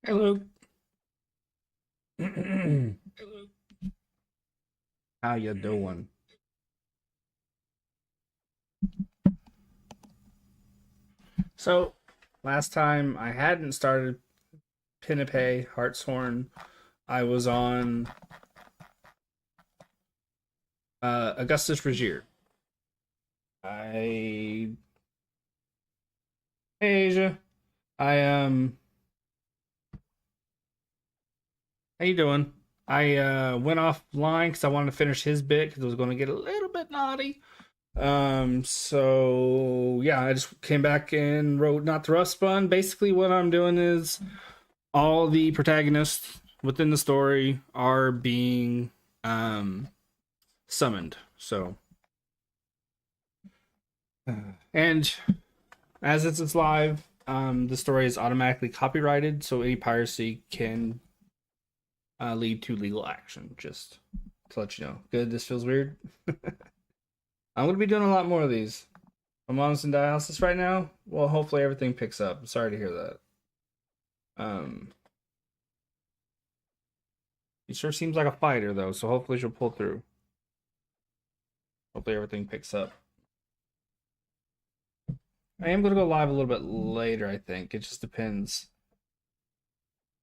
Hello. How you doing? So, last time I hadn't started Pinnipay Hartshorn. I was on Augustus Regier. I Hey Asia. I How you doing? I went offline because I wanted to finish his bit because it was going to get a little bit naughty. So yeah, I just came back and wrote Not the Rough Spun. Basically, what I'm doing is all the protagonists within the story are being um summoned. So and as it's live, the story is automatically copyrighted, so any piracy can lead to legal action. Just to let you know. Good. This feels weird. I'm gonna be doing a lot more of these. My mom's in dialysis right now. Well, hopefully everything picks up. I'm sorry to hear that. Um, he sure seems like a fighter though, so hopefully she'll pull through. Hopefully everything picks up. I am gonna go live a little bit later, I think. It just depends.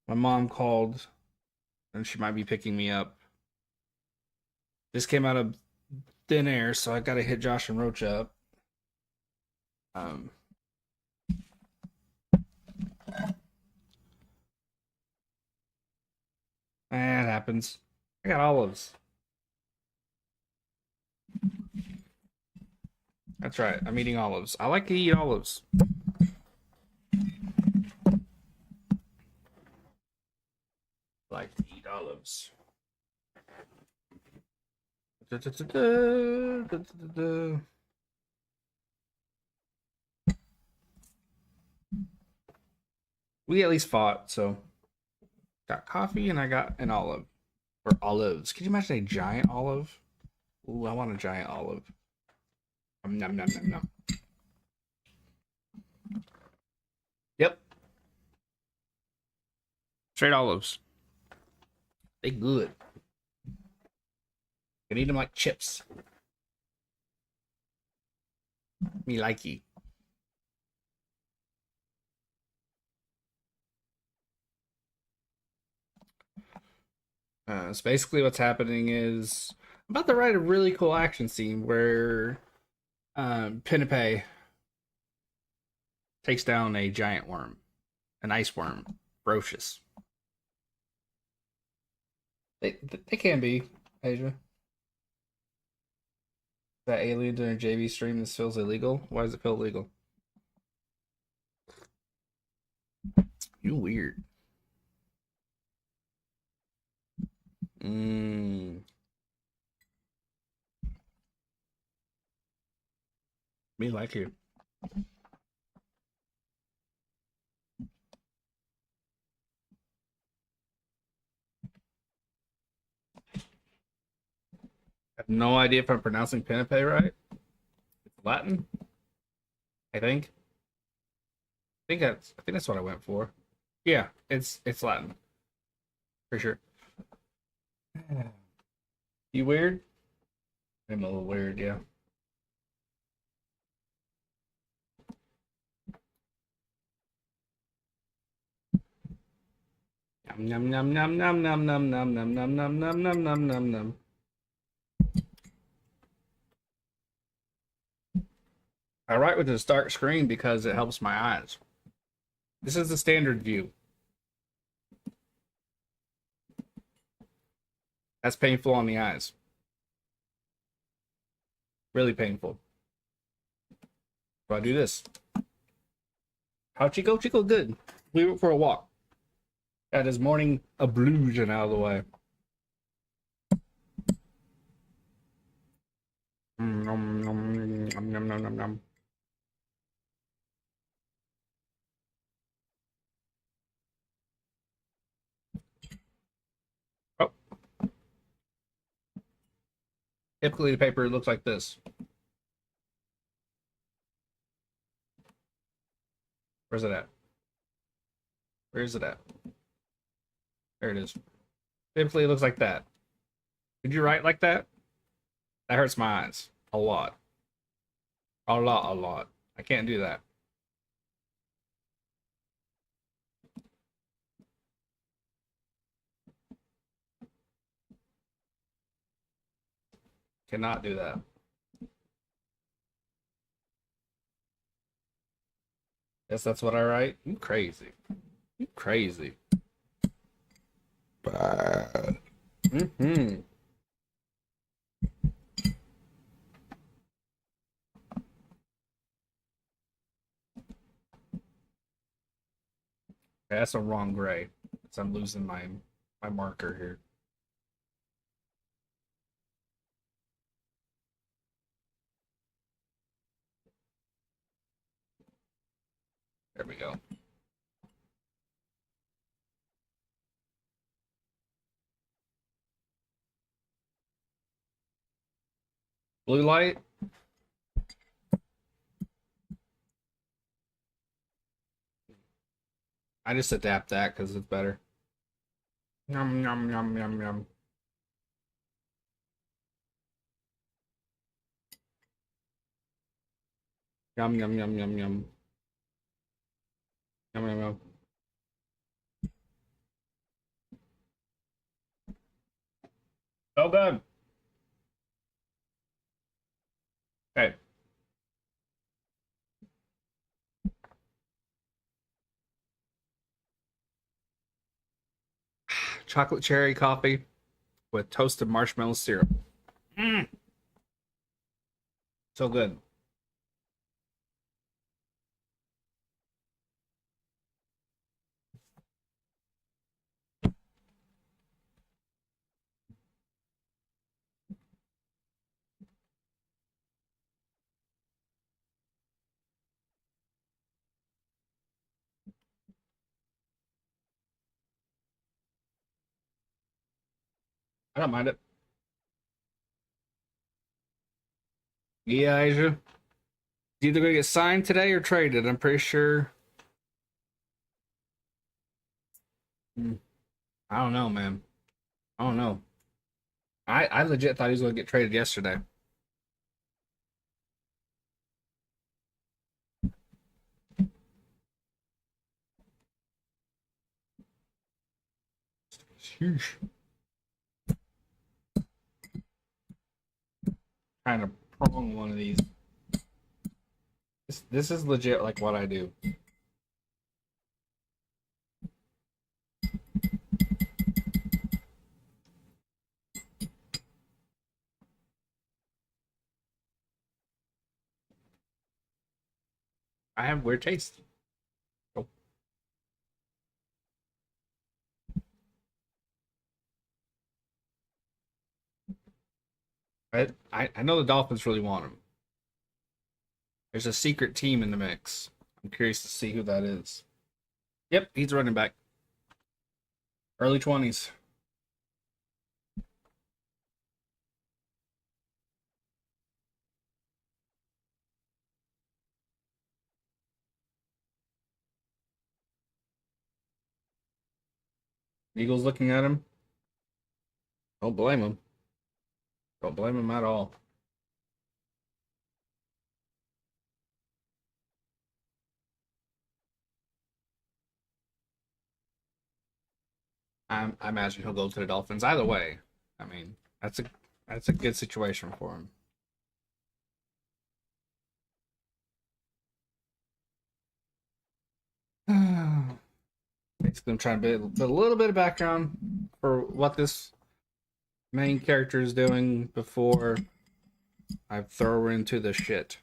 My mom called and she might be picking me up. This came out of thin air, so I gotta hit Josh and Roach up. Um it happens. I got olives. That's right. I'm eating olives. I like to eat olives. I like to eat olives. Da, da, da, da, da, da, da. We at least fought, so got coffee and I got an olive. Or olives. Can you imagine a giant olive? Ooh, I want a giant olive. Nom nom nom nom. Yep. Straight olives. They good. You can eat them like chips. Me likey. So basically what's happening is I'm about to write a really cool action scene where Pinnipay takes down a giant worm. An ice worm. Ferocious. They can be, Asia. That alien during JV stream, this feels illegal. Why does it feel illegal? You weird. Mm, me like you. I have no idea if I'm pronouncing Pinnipay right. It's Latin, I think. I think that's what I went for. Yeah, it's Latin for sure. You weird? I'm a little weird, yeah. Num num num num num num num num num num num num num num num. I write with a stark screen because it helps my eyes. This is the standard view. That's painful on the eyes. Really painful. So I do this. How Chico? Chico good. We went for a walk. Got his morning ablution out of the way. Nom, nom, nom, nom, nom, nom, nom. Oh, typically the paper looks like this. Where's it at? Where is it at? There it is. Typically, it looks like that. Did you write like that? That hurts my eyes a lot. A lot, a lot. I can't do that. Cannot do that. Yes, that's what I write. You crazy. You crazy. Bad. Mm-hmm. Okay, that's a wrong gray. So I'm losing my marker here. There we go. Blue light. I just adapt that because it's better. Yum yum yum yum yum. Yum yum yum yum yum. Yum yum yum. So good. Okay. Chocolate cherry coffee with toasted marshmallow syrup. Mm, so good. I don't mind it. Yeah, Asia. It's either gonna get signed today or traded. I'm pretty sure. Mm, I don't know, man. I don't know. I legit thought he was gonna get traded yesterday. Sheesh. Trying to prong one of these. This is legit like what I do. I have weird taste. Oh, I know the Dolphins really want him. There's a secret team in the mix. I'm curious to see who that is. Yep, he's running back. Early 20s. Eagles looking at him. Don't blame him. Don't blame him at all. I imagine he'll go to the Dolphins. Either way, I mean that's a good situation for him. Basically, I'm trying to build a little bit of background for what this main character is doing before I throw her into the shit.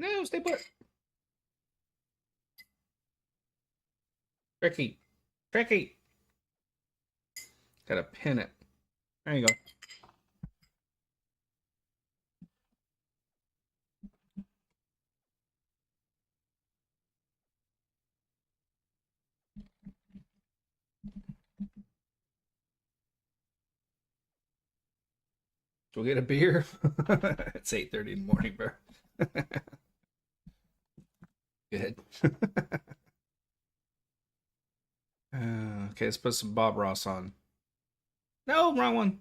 No, stay put. Tricky. Tricky. Gotta pin it. There you go. Go get a beer. It's 8:30 in the morning, bro. Good. Okay, let's put some Bob Ross on. No, wrong one.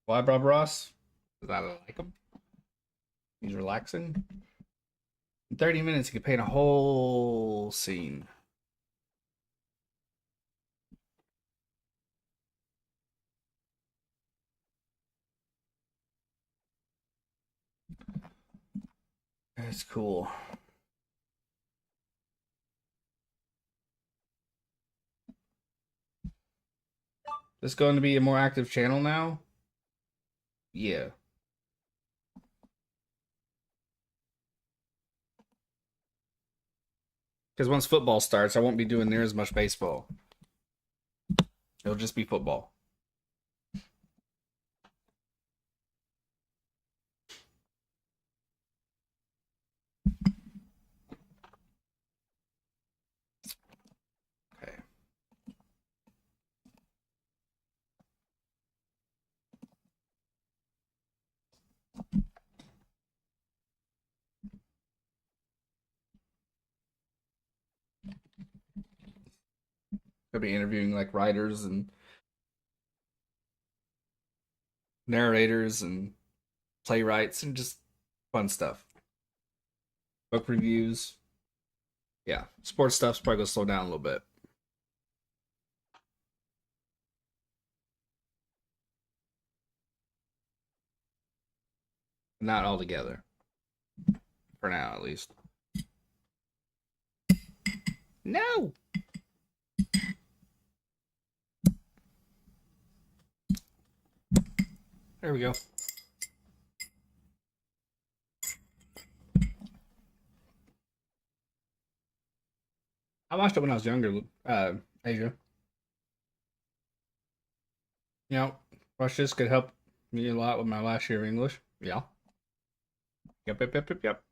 Why Bob Ross? Because I like him. He's relaxing. In 30 minutes, you can paint a whole scene. That's cool. This going to be a more active channel now? Yeah. Because once football starts, I won't be doing near as much baseball. It'll just be football. Okay. I'll be interviewing like writers and narrators and playwrights and just fun stuff. Book reviews. Yeah. Sports stuff's probably gonna slow down a little bit. Not altogether. For now, at least. No! There we go. I watched it when I was younger, Asia. You know, watch this could help me a lot with my last year of English. Yeah. Yep, yep, yep, yep, yep.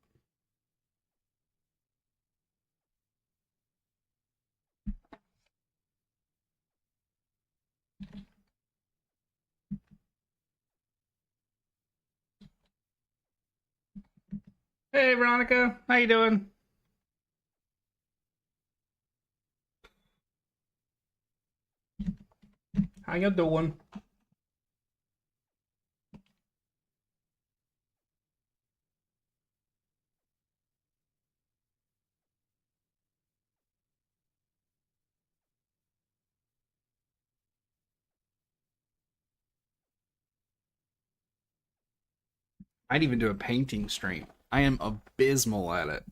Hey, Veronica. How you doing? How you doing? I'd even do a painting stream. I am abysmal at it,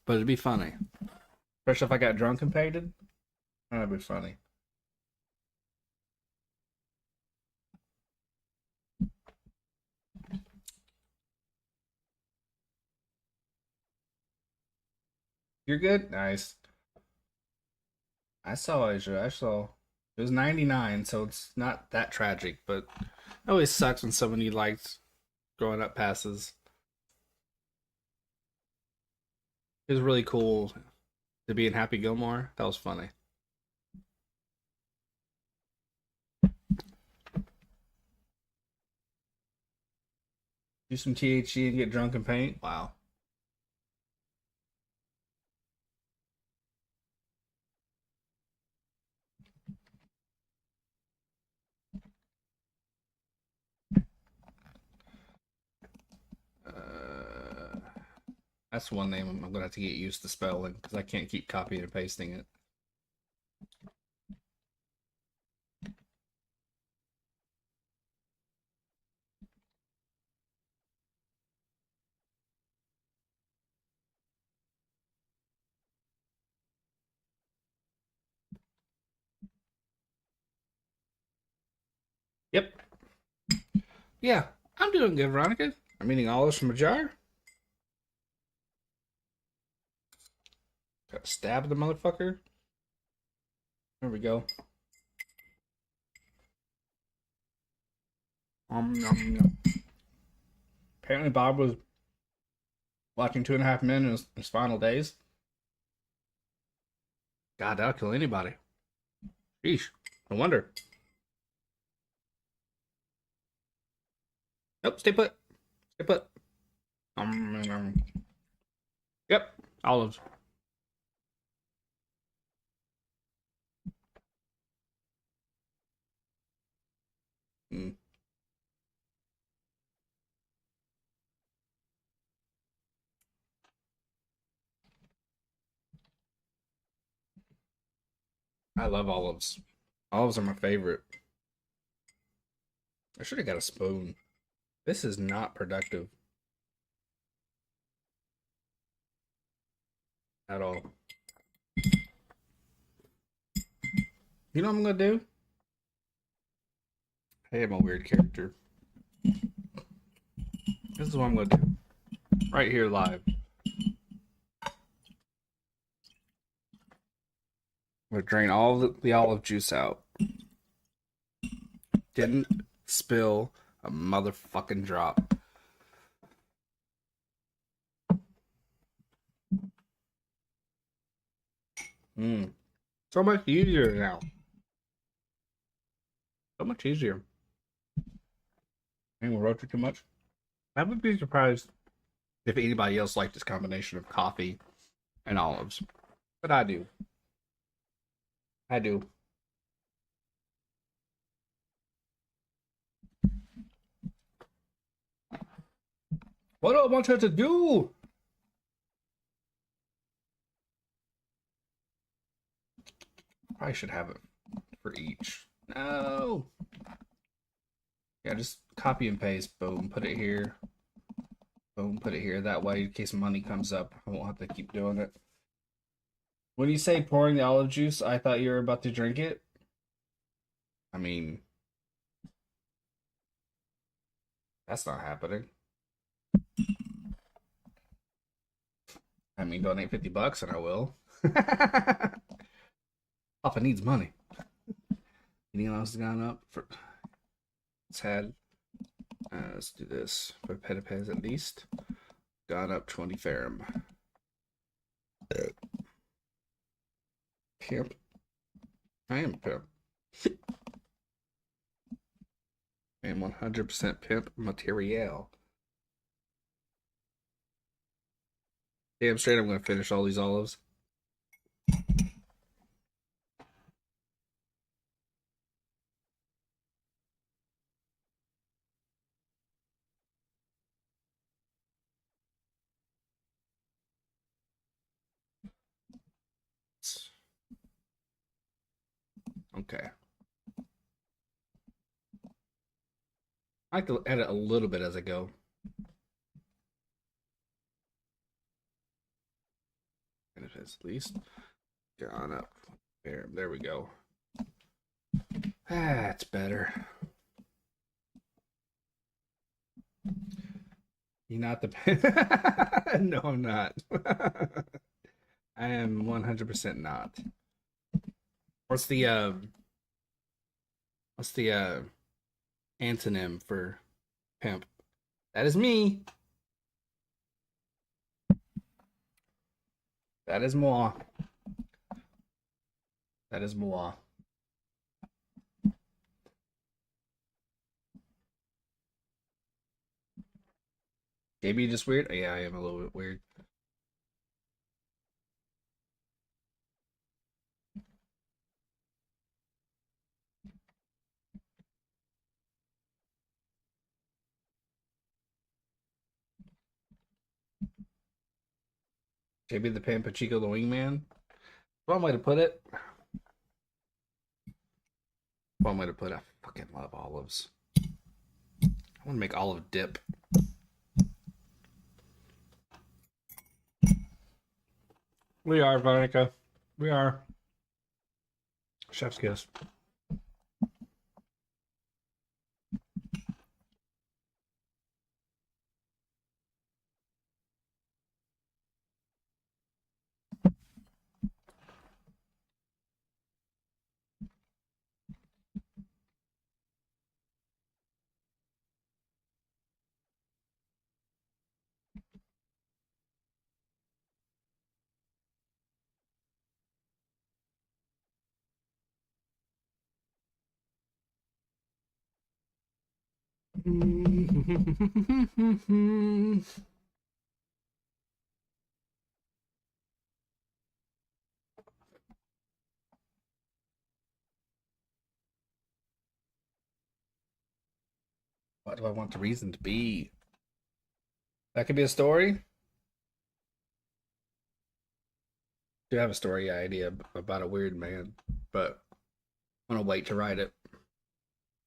but it'd be funny. Especially if I got drunk and painted. That'd be funny. You're good? Nice. I saw Asia. I saw. It was 99, so it's not that tragic, but it always sucks when someone you liked growing up passes. It was really cool to be in Happy Gilmore. That was funny. Do some THC and get drunk and paint. Wow. Uh, that's one name I'm gonna have to get used to spelling because I can't keep copying and pasting it. Yeah, I'm doing good, Veronica. I'm eating olives from a jar. Got to stab the motherfucker. There we go. Nom. Apparently, Bob was watching 2.5 Men in his final days. God, that'll kill anybody. Sheesh. No wonder. Nope, stay put. Stay put. Yep, olives. Mm. I love olives. Olives are my favorite. I should have got a spoon. This is not productive at all. You know what I'm gonna do? Hey, I'm a weird character. This is what I'm gonna do. Right here live. I'm gonna drain all the olive juice out. Didn't spill a motherfucking drop. So much easier now. So much easier. Ain't gonna roast it too much. I would be surprised if anybody else liked this combination of coffee and olives. But I do. I do. What do I want her to do? Probably should have it for each. No. Yeah, just copy and paste. Boom, put it here. Boom, put it here. That way, in case money comes up, I won't have to keep doing it. When you say pouring the olive juice, I thought you were about to drink it. I mean, that's not happening. I mean, donate $50 and I will. Papa needs money. Anything else has gone up? It's had. Let's do this. For Pedipez at least. Gone up 20 ferrum. Pimp. I am pimp. I am 100% pimp material. Damn straight, I'm going to finish all these olives. Okay. I like to edit a little bit as I go. And if it's at least gone up. There we go. That's better. You're not the No, I'm not. I am 100% not. What's the antonym for pimp? That is me. That is moi. That is moi. Maybe just weird? Yeah, I am a little bit weird. Maybe the Pampachico the Wingman? One way to put it. One way to put it. I fucking love olives. I want to make olive dip. We are, Veronica. We are. Chef's kiss. What do I want the reason to be? That could be a story. Do have a story idea about a weird man, but I'm gonna wait to write it.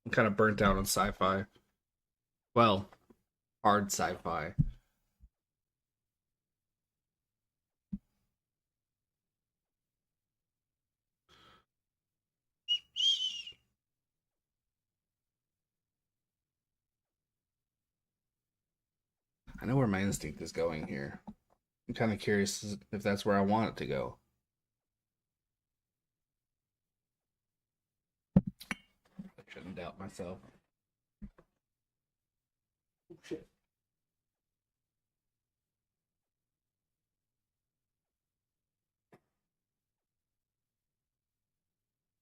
I'm kind of burnt out on sci-fi. Well, hard sci-fi. I know where my instinct is going here. I'm kind of curious if that's where I want it to go. I shouldn't doubt myself. Oh, shit.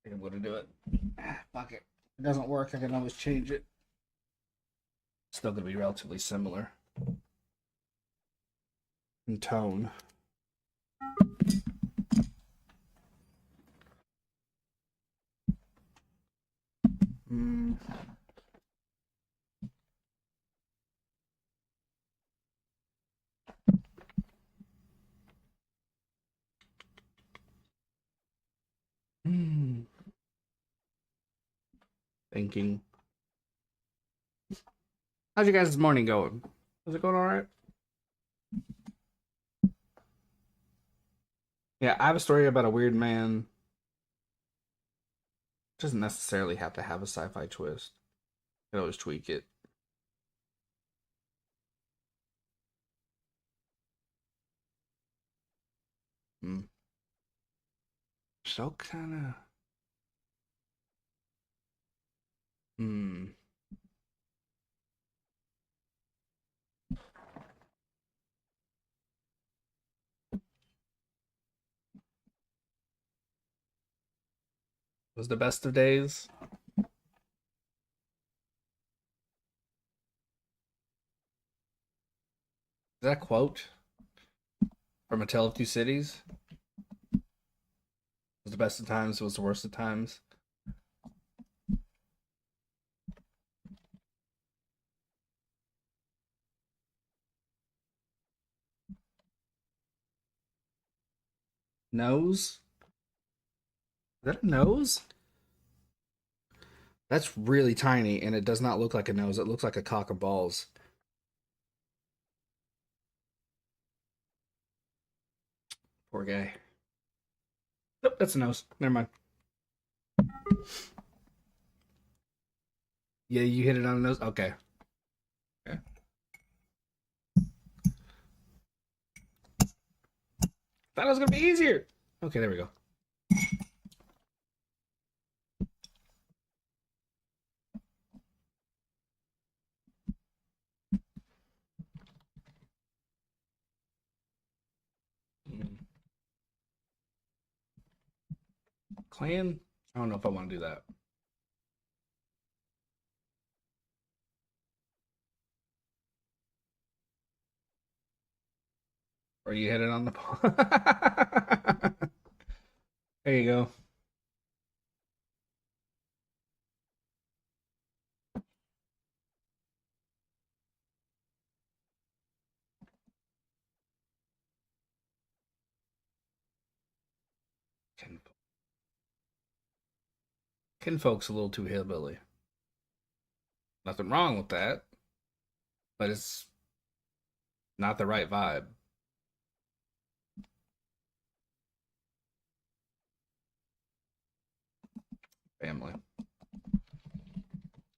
I think I'm gonna do it. Fuck it. If it doesn't work, I can always change it. Still gonna be relatively similar in tone. Mm. Mm. Thinking. How's your guys' morning going? Is it going all right? Yeah, I have a story about a weird man. Doesn't necessarily have to have a sci-fi twist. You can always tweak it. Mm. So kind of. Hmm. Was the best of days. Is that a quote from A Tale of Two Cities? Was the best of times, was the worst of times. Nose? Is that a nose? That's really tiny, and it does not look like a nose. It looks like a cock of balls. Poor guy. Nope, that's a nose. Never mind. Yeah, you hit it on the nose. Okay. Okay. Thought it was gonna be easier. Okay, there we go. Mm. Clan? I don't know if I want to do that. Or you hit it on the ball. There you go. Kin- Kinfolk's a little too hillbilly. Nothing wrong with that, but it's not the right vibe. Family.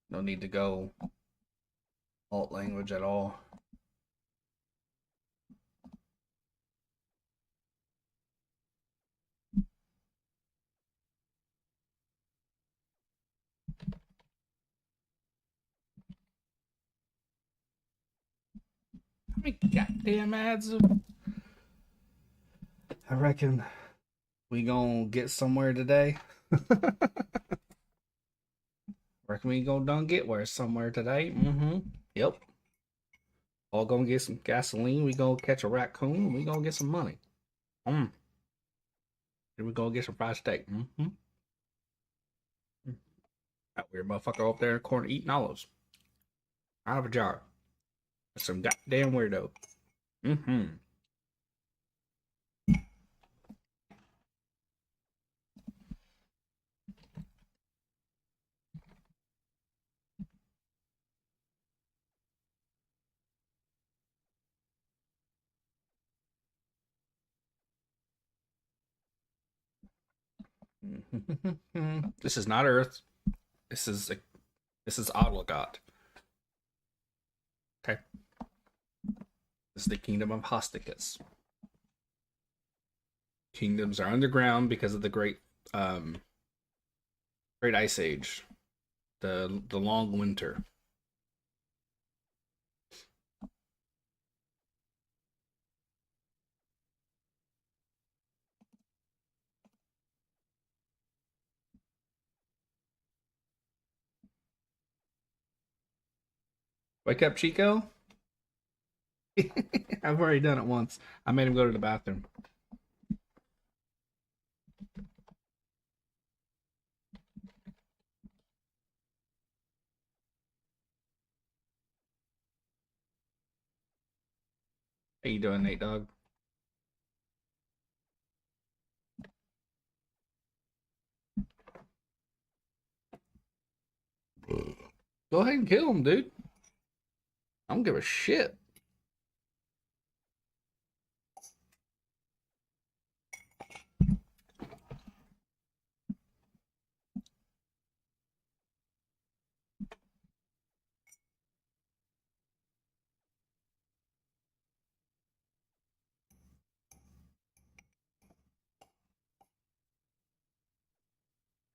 No need to go alt language at all. How many goddamn ads? I reckon we gonna get somewhere today. Reckon we go done get where somewhere today. Mm-hmm. Yep. All gonna get some gasoline. We gonna catch a raccoon. We gonna get some money. Mm. Then we gonna get some fried steak. Mm-hmm. That weird motherfucker up there in the corner eating olives out of a jar. That's some goddamn weirdo. Mm-hmm. This is not Earth. This is this is Adlegaut. Okay. This is the kingdom of Hosticus. Kingdoms are underground because of the great ice age, the long winter. Wake up, Chico. I've already done it once. I made him go to the bathroom. How you doing, Nate Dog? Go ahead and kill him, dude. I don't give a shit.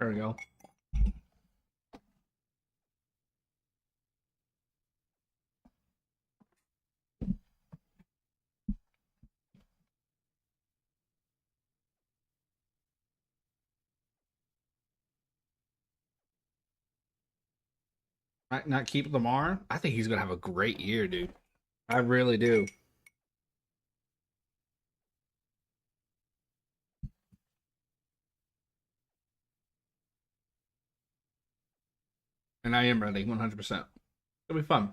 There we go. Might not keep Lamar. I think he's gonna have a great year, dude. I really do. And I am ready, 100%. It'll be fun.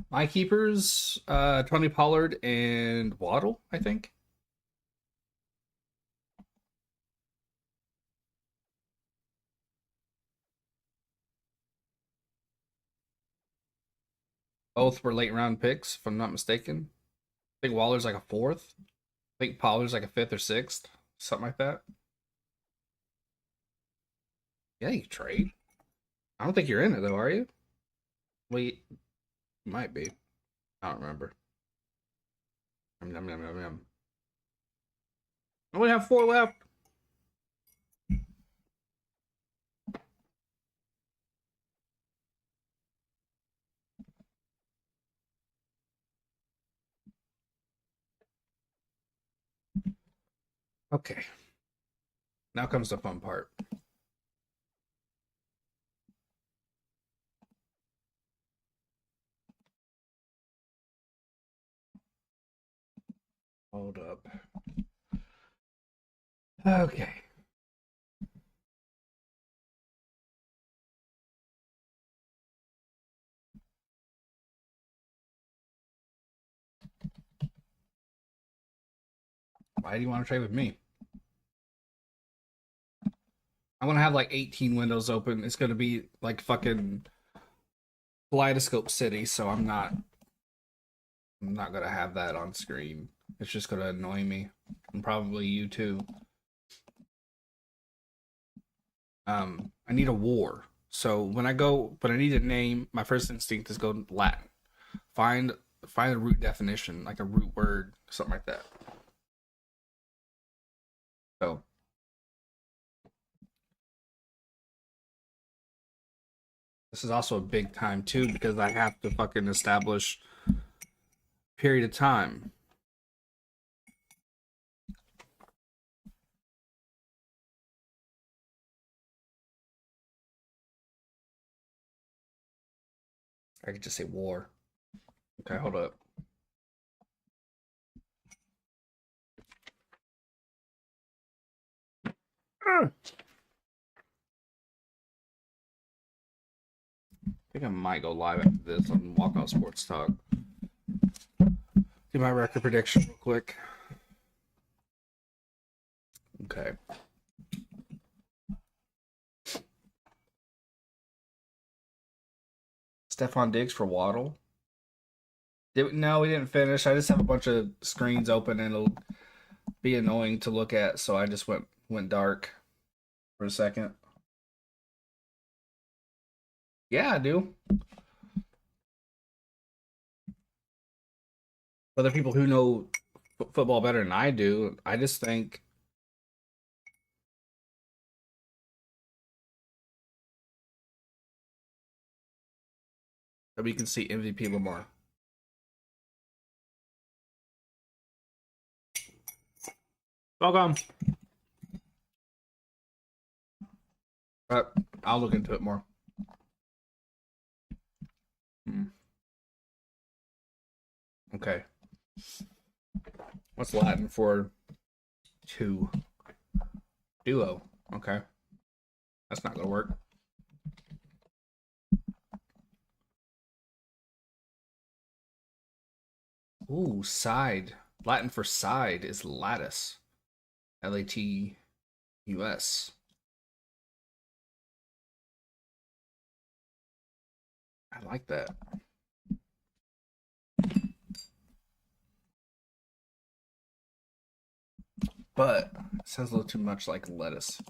My keepers, Tony Pollard and Waddle, I think. Both were late round picks, if I'm not mistaken. I think Waller's like a fourth. I think Pollard's like a fifth or sixth, something like that. Yeah, you trade. I don't think you're in it though, are you? Wait, you might be. I don't remember. Yum, yum, yum, yum. I only have four left. Okay. Now comes the fun part. Hold up. Okay. Why do you want to trade with me? I'm gonna have like 18 windows open. It's gonna be like fucking Kaleidoscope City, so I'm not gonna have that on screen. It's just gonna annoy me. And probably you too. I need a war. So when I need a name, my first instinct is go Latin. Find find a root definition, like a root word, something like that. So this is also a big time too because I have to fucking establish period of time. I could just say war. Okay, hold up. I think I might go live after this on Walkout Sports Talk. Do my record prediction real quick. Okay. Stephon Diggs for Waddle. No, we didn't finish. I just have a bunch of screens open and it'll be annoying to look at, so I just went dark for a second. Yeah, I do. Other people who know football better than I do, I just think that we can see MVP Lamar. Welcome. But I'll look into it more. Okay. What's Latin for two? Duo. Okay. That's not gonna work. Ooh, side. Latin for side is lattice. Latus. I like that. But it sounds a little too much like lettuce.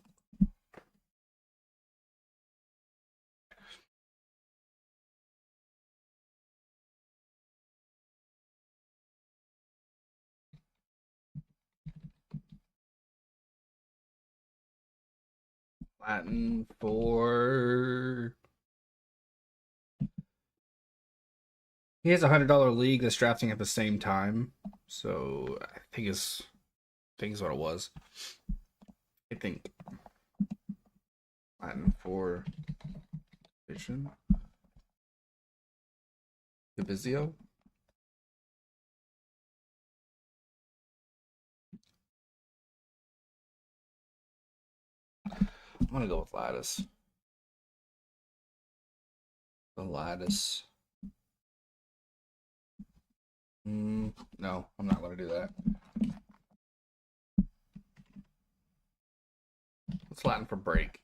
Latin for he has $100 league that's drafting at the same time, so I think is what it was. I think Latin for vision. Fabizio. I'm gonna go with lattice. The lattice. No, I'm not gonna do that. What's Latin for break?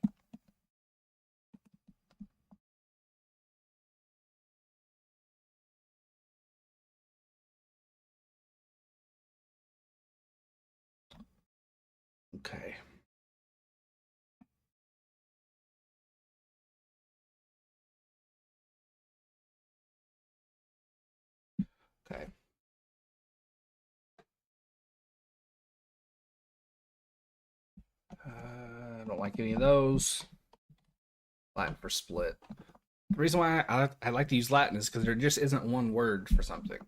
Okay. Okay. I don't like any of those. Latin for split. The reason why I like to use Latin is because there just isn't one word for something.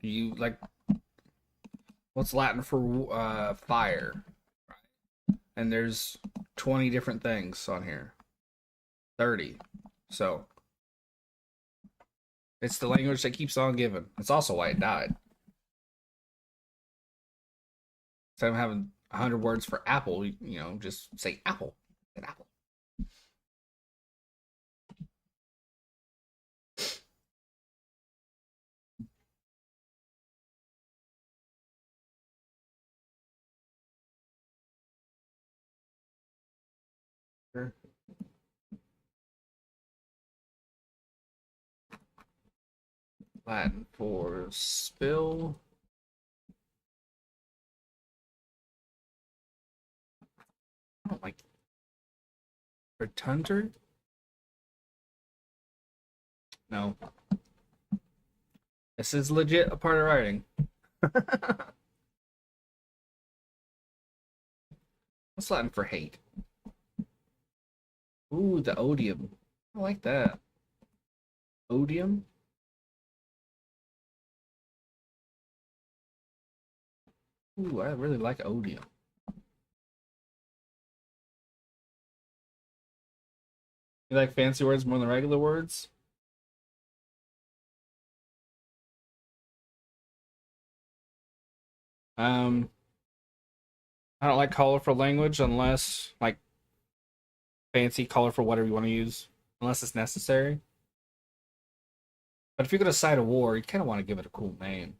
You like what's Latin for fire? And there's 20 different things on here. 30. So it's the language that keeps on giving. It's also why it died. Instead of having 100 words for apple, just say apple. An apple. Sure. Latin for spill. I don't like rotunda. No. This is legit a part of writing. What's Latin for hate? Ooh, the odium. I like that. Odium? Ooh, I really like odium. You like fancy words more than regular words? Um, I don't like colorful language unless like fancy, colorful, whatever you want to use, unless it's necessary. But if you're gonna cite a war, you kind of want to give it a cool name.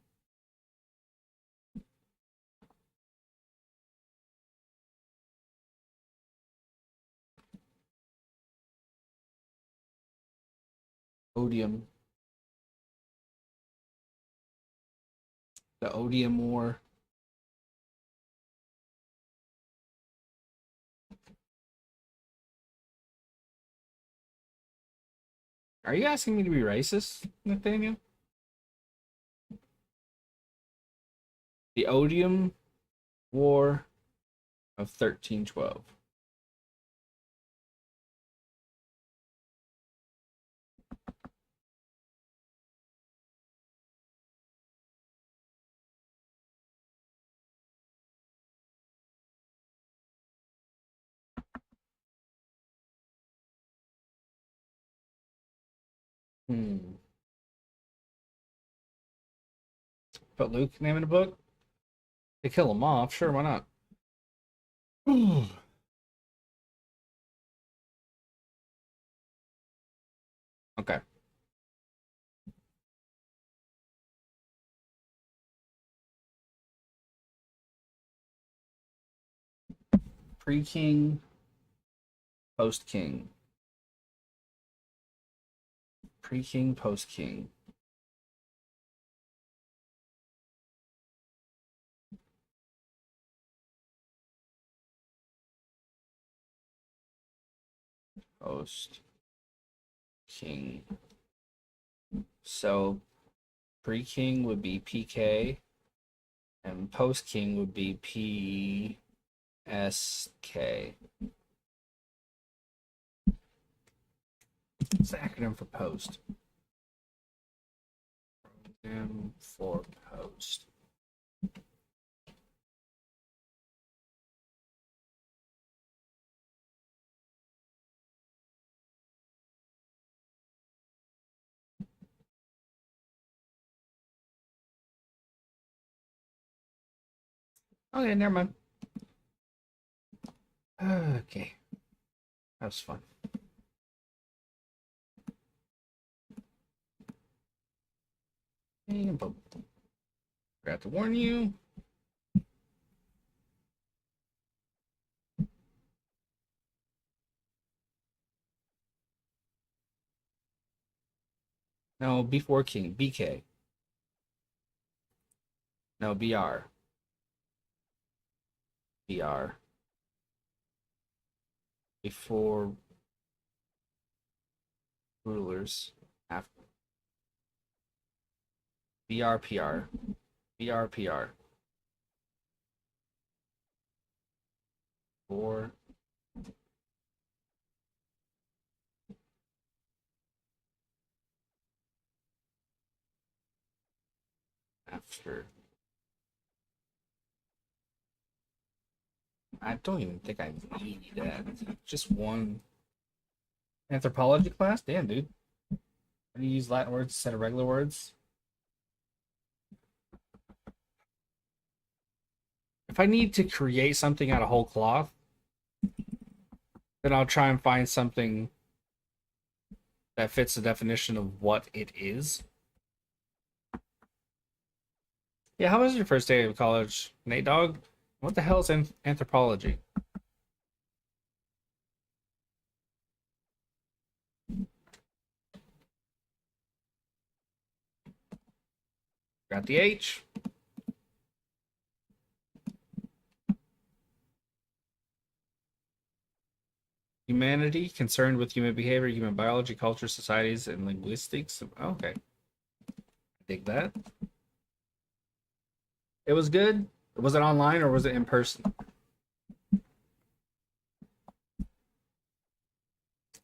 Odium, the Odium War. Are you asking me to be racist, Nathaniel? The Odium War of 1312. Hmm. Put Luke name in the book? They kill him off. Sure, why not? Okay. Pre-king, post-king. Pre-king, post-king. Post-king. So pre-king would be PK, and post-king would be PSK. It's the acronym for post. Acronym for post. Okay, never mind. Okay, that was fun. Forgot to warn you. No, before king, BK. No, BR. BR. Before rulers. After. BRPR. BRPR. Before. After. I don't even think I need that. Just one anthropology class? Damn, dude. How do you use Latin words instead of regular words? If I need to create something out of whole cloth, then I'll try and find something that fits the definition of what it is. Yeah, how was your first day of college, Nate Dog? What the hell is anthropology? Got the H. Humanity, concerned with human behavior, human biology, culture, societies, and linguistics. Okay. Dig that. It was good. Was it online or was it in person?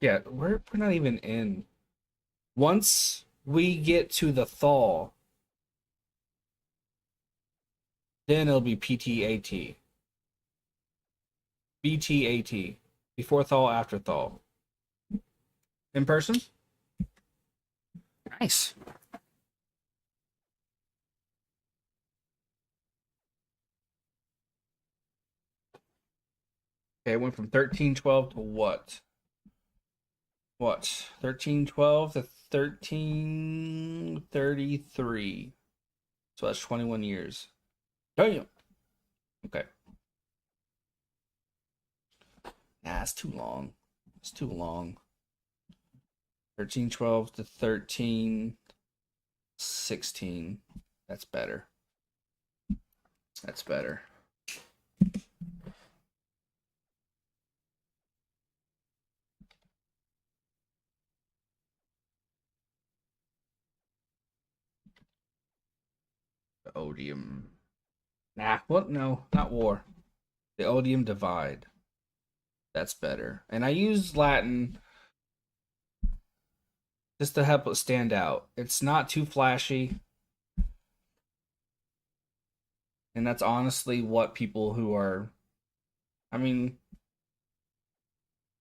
Yeah, we're not even in. Once we get to the thaw, then it'll be PTAT. BTAT. Before thaw, after thaw. In person? Nice. Okay, it went from 1312 to what? What? 1312 to 1333. So that's 21 years. Damn. Okay. Nah, it's too long. It's too long. 1312 to 1316. That's better. That's better. The odium. Nah, what? No, not war. The odium divide. That's better. And I use Latin just to help it stand out. It's not too flashy. And that's honestly what people who are. I mean,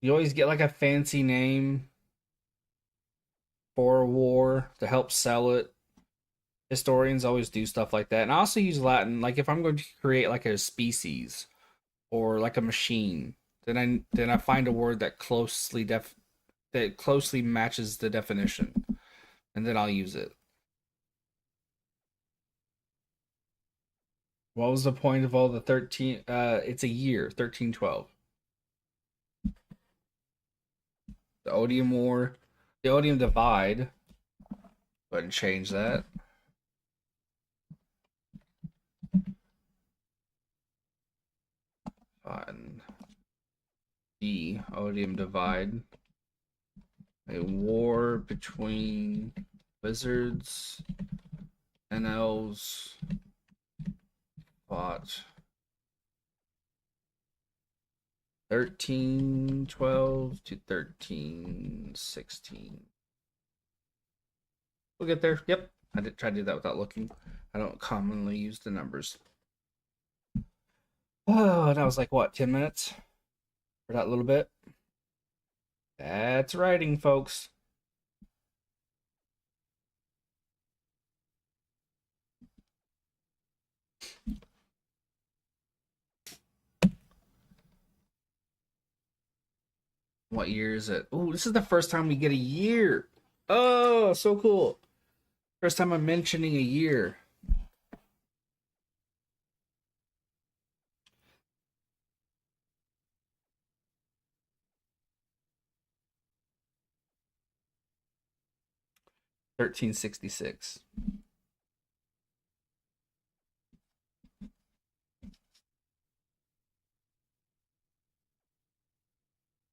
you always get like a fancy name for a war to help sell it. Historians always do stuff like that. And I also use Latin, like if I'm going to create like a species or like a machine, then I find a word that closely matches the definition, and then I'll use it. What was the point of all the 13? It's a year, 1312. The odium war, the odium divide. Go ahead and change that. On the odium divide, a war between wizards and elves fought 1312 to 1316. We'll get there. Yep. I did try to do that without looking. I don't commonly use the numbers. Oh, that was like what, 10 minutes for that little bit? That's writing, folks. What year is it? Oh, this is the first time we get a year. Oh, so cool. First time I'm mentioning a year. $13.66.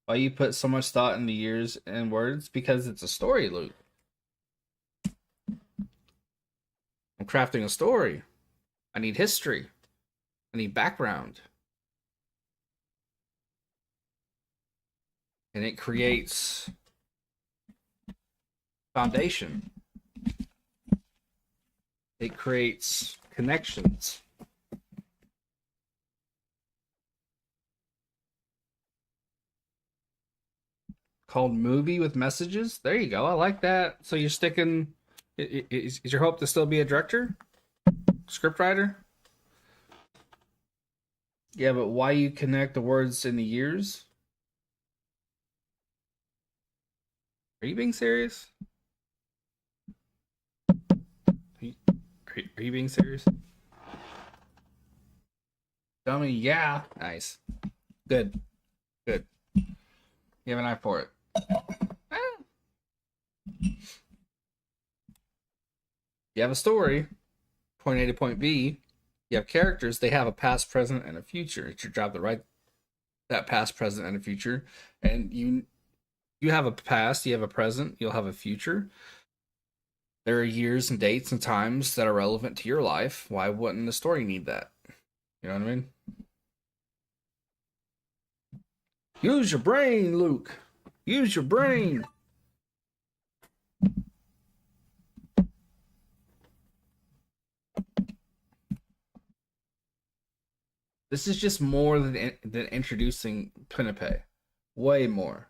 Why you put so much thought into years and words? Because it's a story loop. I'm crafting a story. I need history. I need background. And it creates foundation. It creates connections. Called movie with messages. There you go. I like that. So you're sticking. Is your hope to still be a director, script writer? Yeah, but why you connect the words in the years? Are you being serious? Are you being serious? Dummy, yeah. Nice. Good. Good. You have an eye for it. You have a story, point A to point B. You have characters, they have a past, present, and a future. It's your job to write that past, present, and a future. And you have a past, you have a present, you'll have a future. There are years and dates and times that are relevant to your life. Why wouldn't the story need that? You know what I mean? Use your brain, Luke. Use your brain. This is just more than introducing Pinape. Way more.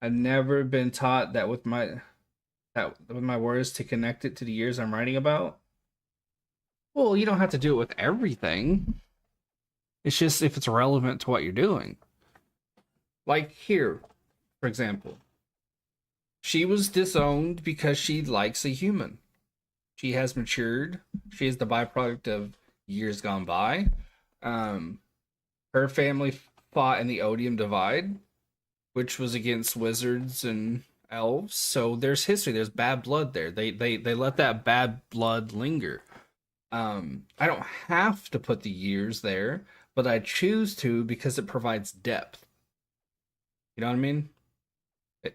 I've never been taught that with my words to connect it to the years I'm writing about. Well, you don't have to do it with everything. It's just if it's relevant to what you're doing. Like here, for example, she was disowned because she likes a human. She has matured. She is the byproduct of years gone by. Um, Her family fought in the Odium Divide, which was against wizards and elves. So there's history. There's bad blood there. They let that bad blood linger. I don't have to put the years there, but I choose to because it provides depth. You know what I mean?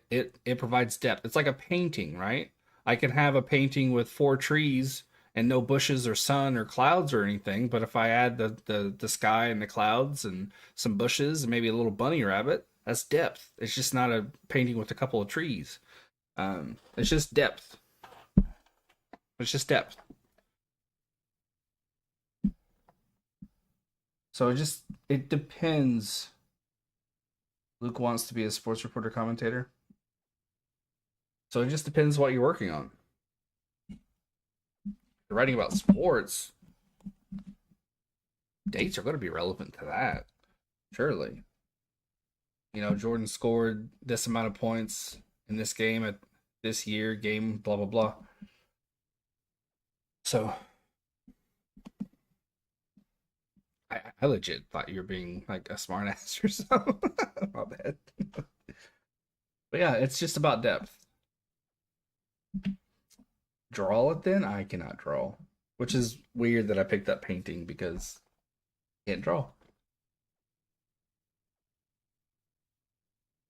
It provides depth. It's like a painting, right? I can have a painting with four trees and no bushes or sun or clouds or anything, but if I add the sky and the clouds and some bushes and maybe a little bunny rabbit, that's depth. It's just not a painting with a couple of trees. It's just depth. It's just depth. So it depends. Luke wants to be a sports reporter commentator. So it just depends what you're working on. If you're writing about sports, dates are going to be relevant to that. Surely. Jordan scored this amount of points in this game at this year, game, blah, blah, blah. So I legit thought you were being like a smart ass or something. My bad. But yeah, it's just about depth. Draw it then? I cannot draw. Which is weird that I picked up painting because I can't draw.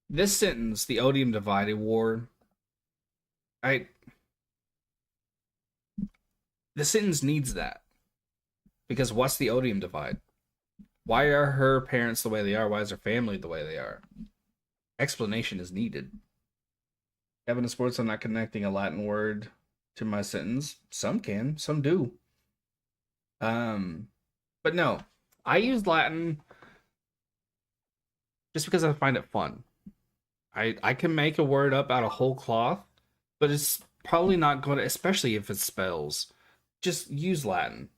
This sentence, the Odium Divided War, I the sentence needs that. Because what's the Odium Divide? Why are her parents the way they are? Why is her family the way they are? Explanation is needed. Evidence sports, I'm not connecting a Latin word to my sentence. Some can, some do. But no, I use Latin just because I find it fun. I can make a word up out of whole cloth, but it's probably not going to, especially if it spells. Just use Latin.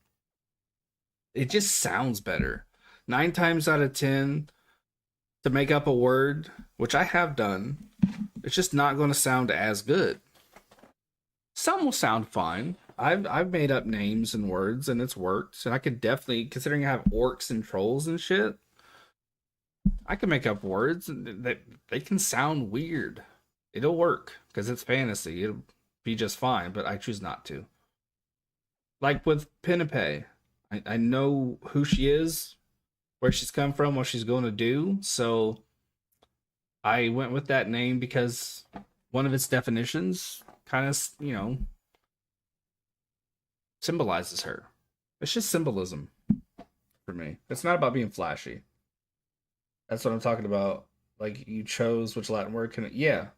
It just sounds better. 9 times out of 10, to make up a word, which I have done, it's just not going to sound as good. Some will sound fine. I've made up names and words and it's worked. And I could definitely, considering I have orcs and trolls and shit, I can make up words that they can sound weird. It'll work because it's fantasy. It'll be just fine, but I choose not to. Like with Pinape, I know who she is, where she's come from, what she's going to do. So I went with that name because one of its definitions kind of, symbolizes her. It's just symbolism for me. It's not about being flashy. That's what I'm talking about. Like, you chose which Latin word can it? Yeah.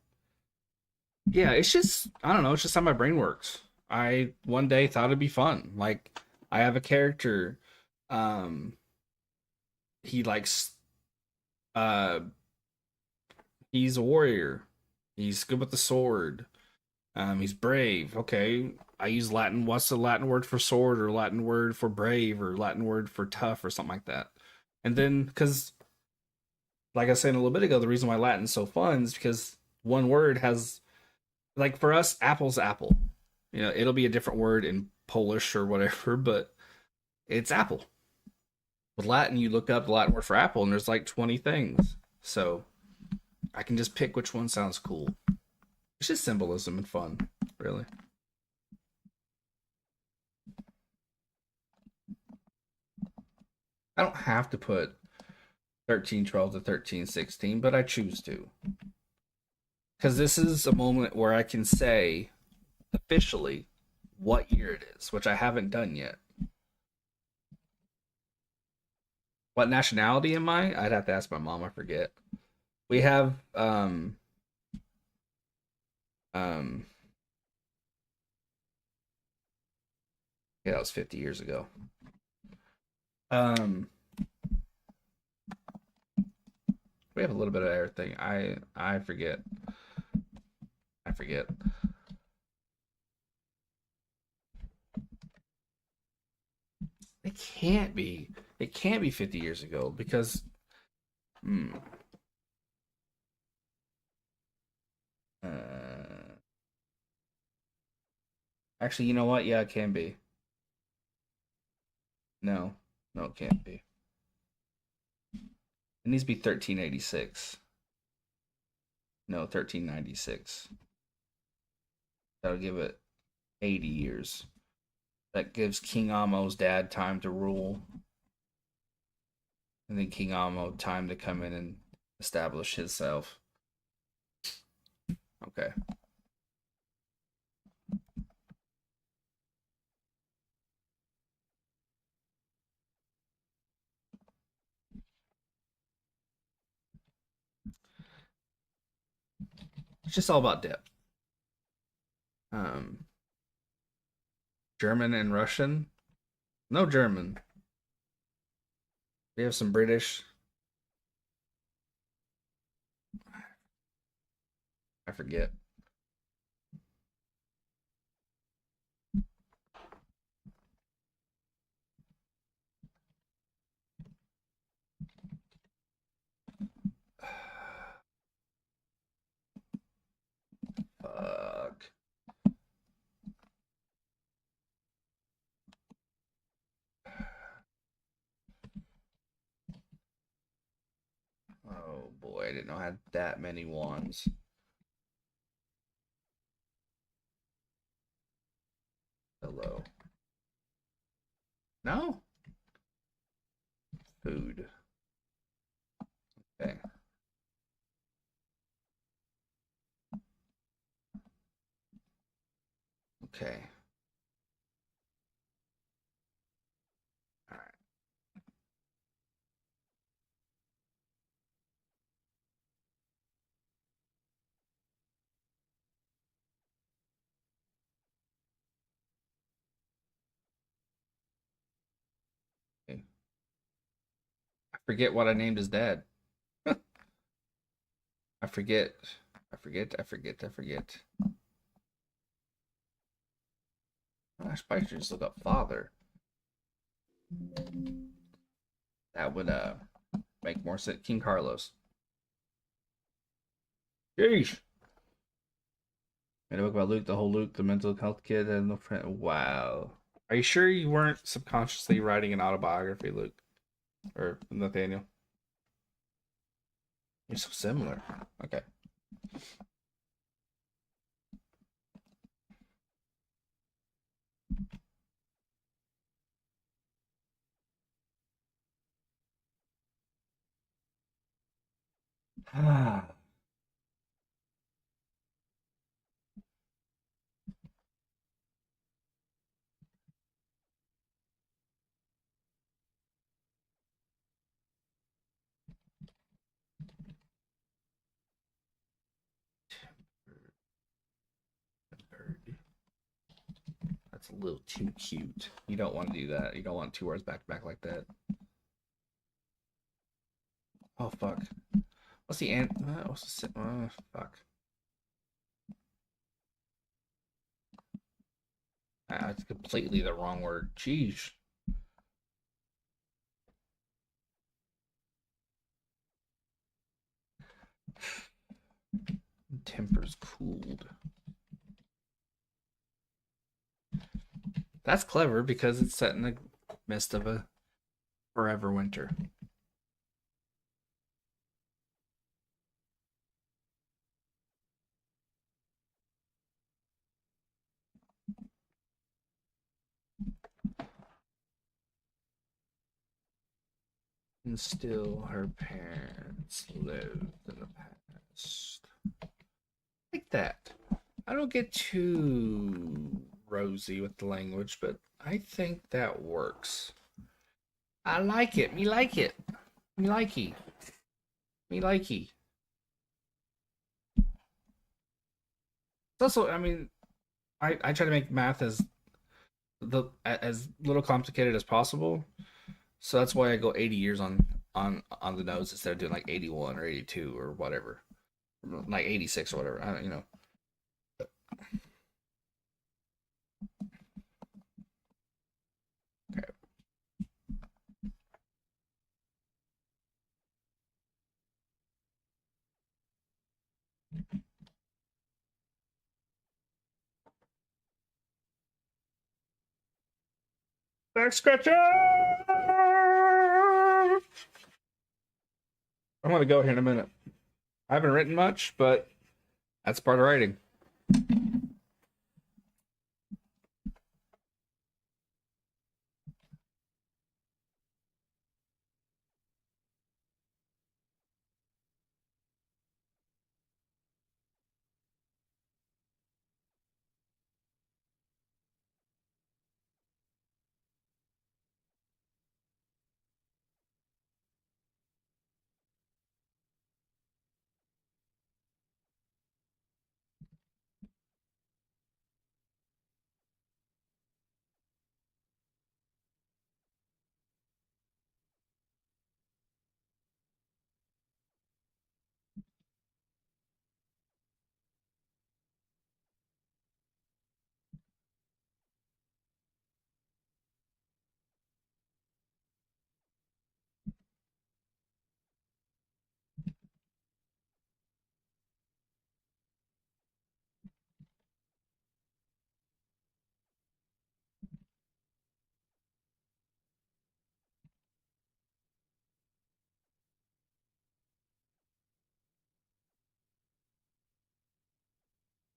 Yeah, it's just, I don't know, it's just how my brain works. I one day thought it'd be fun. Like, I have a character, um, he likes, uh, he's a warrior. He's good with the sword. He's brave. Okay, I use Latin. What's the Latin word for sword, or Latin word for brave, or Latin word for tough, or something like that? And then, because, like I said a little bit ago, the reason why Latin's so fun is because one word has, like for us, apple's apple. It'll be a different word in Polish or whatever, but it's apple. With Latin, you look up the Latin word for apple, and there's like 20 things. So I can just pick which one sounds cool. It's just symbolism and fun, really. I don't have to put 1312 to 1316, but I choose to. Because this is a moment where I can say officially what year it is, which I haven't done yet. What nationality am I? I'd have to ask my mom. I forget. We have um yeah, that was 50 years ago. Um we have a little bit of everything. I forget. I forget. It can't be. It can't be 50 years ago because hmm, uh, actually, you know what? Yeah, it can be. No, no, it can't be. It needs to be 1386. No, 1396. That'll give it 80 years. That gives King Amo's dad time to rule, and then King Amo time to come in and establish himself. Okay. It's just all about depth. Um, German and Russian. No German. We have some British. I forget. Fuck. Oh boy, I didn't know I had that many wands. Hello. No? Food. Okay. Okay. All right. I forget what I named his dad. I forget. I forget. I forget. I forget. I should probably just look up father. That would make more sense. King Carlos. Yeesh. Made a book about Luke, the whole Luke, the mental health kid, and the friend. Wow. Are you sure you weren't subconsciously writing an autobiography, Luke? Or Nathaniel? You're so similar. Okay. Ah. That's a little too cute. You don't want to do that. You don't want two words back to back like that. Oh fuck. What's the ant? What's the fuck? That's completely the wrong word. Jeez. Temper's cooled. That's clever because it's set in the midst of a forever winter. And still her parents lived in the past. Like that. I don't get too rosy with the language, but I think that works. I like it. Me like it. Me likey. Me likey. It's also, I mean, I try to make math as little complicated as possible. So that's why I go 80 years on the nose instead of doing like 81 or 82 or whatever, like 86 or whatever. I don't, you know. Okay. Back scratcher. I'm gonna go here in a minute. I haven't written much, but that's part of writing.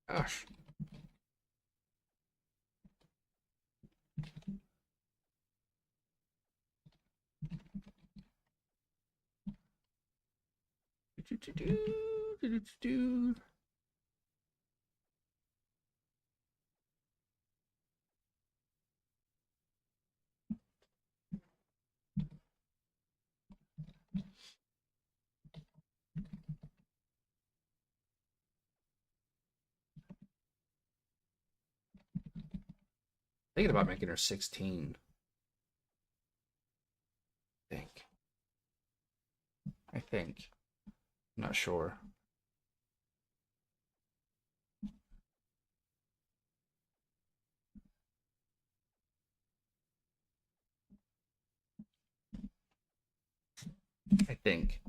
Gosh. Thinking about making her 16. I think. I think. I'm not sure. I think.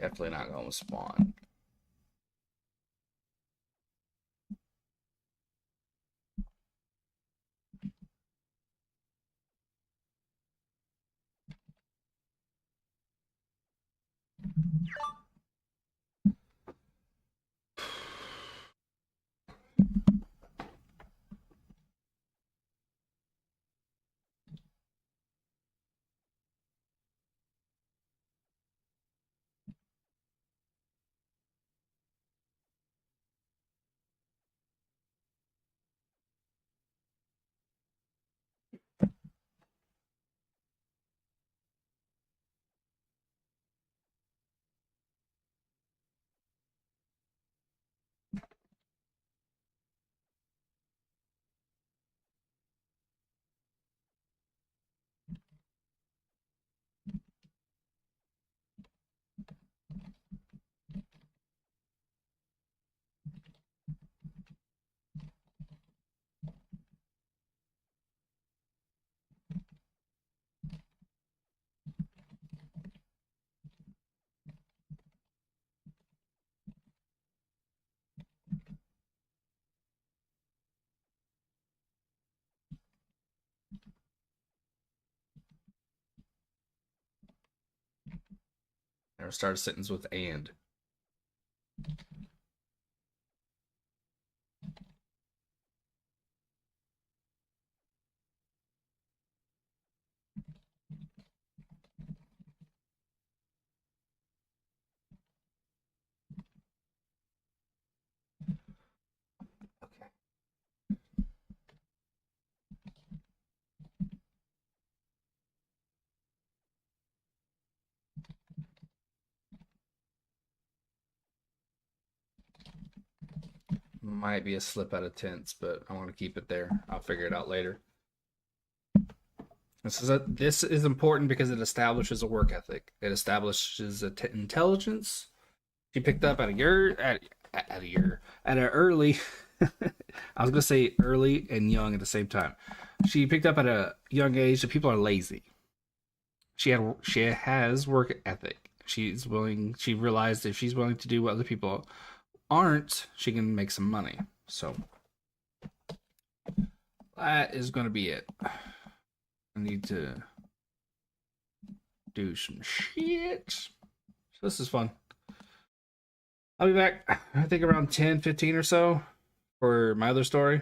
Definitely not going to spawn. gonna start a sentence with and. Okay. Might be a slip out of tense, but I want to keep it there. I'll figure it out later. This is important because it establishes a work ethic. It establishes intelligence. She picked up at an early. I was gonna say early and young at the same time. She picked up at a young age that people are lazy. She has work ethic. She's willing. She realized if she's willing to do what other people aren't, she can make some money. So that is going to be it. I need to do some shit. So this is fun. I'll be back, I think, around 10:15 or so for my other story.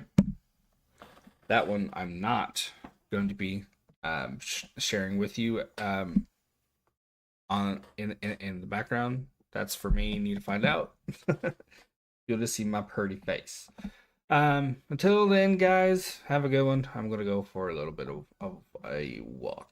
That one I'm not going to be sharing with you on in the background. That's for me and you to find out. You'll just see my pretty face. Until then, guys, have a good one. I'm gonna go for a little bit of a walk.